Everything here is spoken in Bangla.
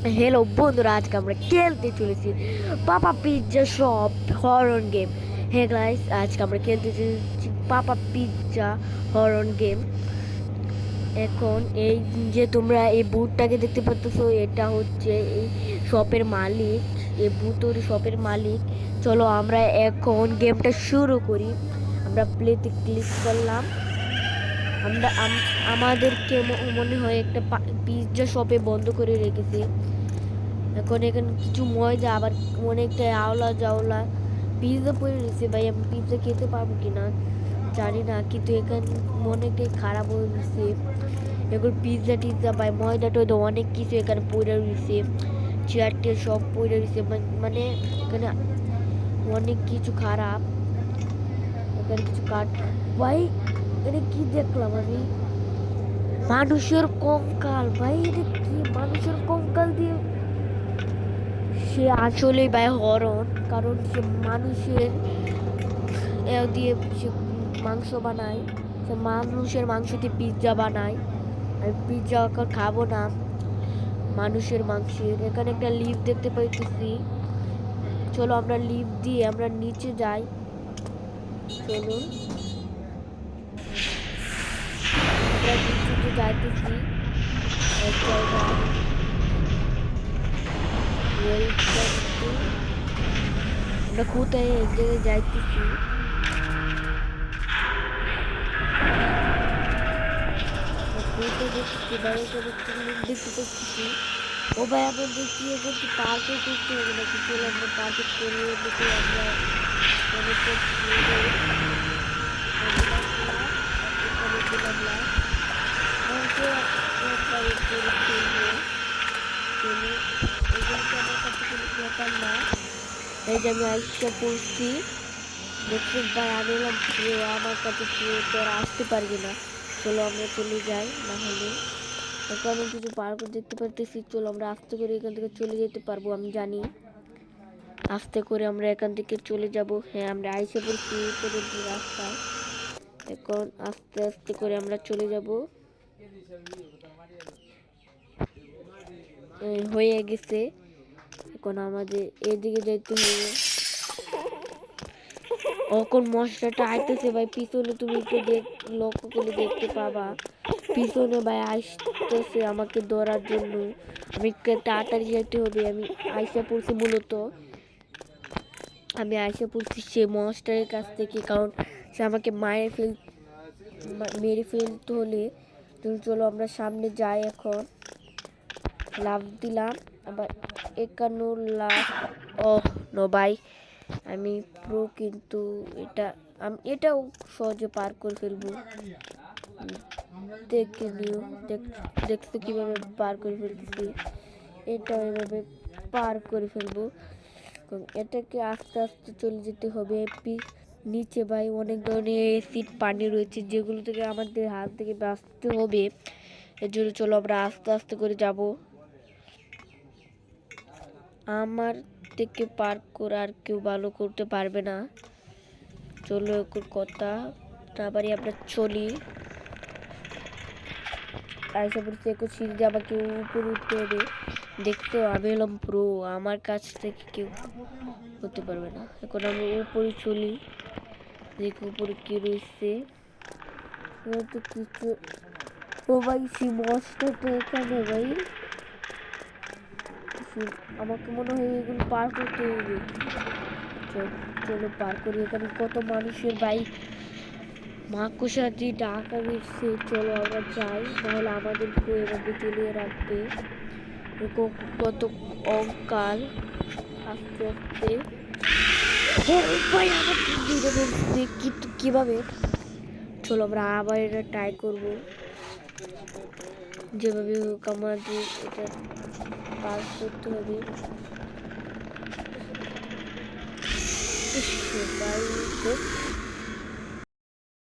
হ্যালো বন্ধুরা, আজকে আমরা খেলতে চলেছি পাপা পিৎজা শপ হরর গেম। হ্যাঁ গাইস, আজকে আমরা খেলতে চলেছি পাপা পিৎজা হরর গেম। এখন এই যে তোমরা এই বুটটাকে দেখতে পাচ্ছো, এটা হচ্ছে এই শপের মালিক, এই বুটোর শপের মালিক। চলো আমরা এখন গেমটা শুরু করি। আমরা প্লেতে ক্লিক করলাম। আমরা আমাদেরকে মনে হয় একটা পিৎজা শপে বন্ধ করে রেখেছে। এখন এখানে কিছু ময়দা, আবার অনেকটা আওলা জাওলা পিৎজা পড়ে রয়েছে। ভাই আমি পিৎজা খেতে পারবো কিনা জানি না, কিন্তু এখানে অনেকটাই খারাপ হয়ে রয়েছে। এখন পিৎজা টিৎজা ভাই ময়দা টয়দা অনেক কিছু এখানে পড়ে রয়েছে, চেয়ার টেয়ার সব পড়ে রয়েছে। মানে এখানে অনেক কিছু খারাপ। এখানে কিছু কাঠ ভাই, এটা কি দেখলাম আমি? মানুষের কঙ্কাল ভাই, এটা কি মানুষের কঙ্কাল দিয়ে? সে আসলেই ভাই হরণ, কারণ সে মানুষের দিয়ে সে মাংস বানায়, সে মানুষের মাংস দিয়ে পিৎজা বানায়। আমি পিৎজা এখন খাবো না মানুষের মাংসের। এখানে একটা লিফট দেখতে পাইতেছি, চলো আমরা লিফট দিয়ে আমরা নিচে যাই। চলুন আমরা নিচে যাইতেছি এক জায়গায়। আমরা কোথায় এক জায়গায় যাইতেছি। দেখতেছি ভাই, দেখতে পাচ্ছি। ও ভাই আমাদের কি এখন কি পার্কে করতে হবে নাকি? চলো আমরা পার্কে করে দেখে আমরা অনেকটা দিলাম লাভ। আমাকে একবারে করে ফেলবো। চলো, এগুলোকে আমার কাছে কোনো ব্যাপার না। এই যে আমি আইসা পড়ছি, দেখছেন ভাই আমি এলাম প্রিয়, আমার কাছে প্রিয় তোরা আসতে পারবি না। চলো আমরা চলে যাই, না হলে এখন আমি কিছু পার করে দেখতে পারতেছি। চলো আমরা আস্তে করে এখান থেকে চলে যেতে পারবো, আমি জানি আস্তে করে আমরা এখান থেকে চলে যাব। হ্যাঁ আমরা আইসে পড়ছি পর্যন্ত রাস্তায়, এখন আস্তে আস্তে করে আমরা চলে যাব। হয়ে গেছে, এখন আমাদের এদিকে যেতে হবে। এখন মশলাটা আইতেছে ভাই পিছনে, তুমি একটু লক্ষ্য করে দেখতে পাবা পিছনে ভাই আসতেছে আমাকে ধরার জন্য। আমি তাড়াতাড়ি যেতে হবে। আমি আইসা পড়ছি, মূলত আমি আইসা পড়ছি সে মনস্টারের কাছ থেকে, কারণ সে আমাকে মেরে ফেলতে হলে। তুমি চলো আমরা সামনে যাই। এখন লাভ দিলাম, আবার 51 লাভ। ও নো ভাই, আমি প্রো, কিন্তু এটাও সহজে পার করে ফেলবো। দেখে নিও, দেখছো কিভাবে পার করে ফেলতেছি। এটাও এভাবে পার করে ফেলবো। এটাকে আস্তে আস্তে চলে যেতে হবে। নিচে ভাই অনেক ধরনের অ্যাসিড পানি রয়েছে, যেগুলো থেকে আমাদের হাত থেকে বাঁচতে হবে। এর জন্য চলো আমরা আস্তে আস্তে করে যাব। আমার থেকে পার করে আর কেউ ভালো করতে পারবে না। চলো এখন কথা না পারি, আমরা চলি। আইসা পড়ছে, এখন সিঁড়ি দিয়ে আমাকে উপরে উঠতে হবে। দেখতো আমি এলাম প্রো, আমার কাছ থেকে কেউ হতে পারবে না। এখন আমি উপরে চলি, দেখি উপরে কি রয়েছে। তো কিছু, ও ভাই শিবসটা তো এখানে ভাই। আমাকে মনে হয় এগুলো পার করতে হবে। চলো পার করি। এখানে কত মানুষের বাইক মাকুসা দিয়ে ডাকা দিচ্ছে। চলো আমরা যাই, নাহলে আমাদেরকে এভাবে জ্বলিয়ে রাখবে। কত অঙ্কাল। আস্তে আস্তে ভাই আমার কিন্তু কিভাবে। চলো আমরা আবার এটা ট্রাই করবো, যেভাবে হোক আমাদের এটা পার করতে হবে। ভাই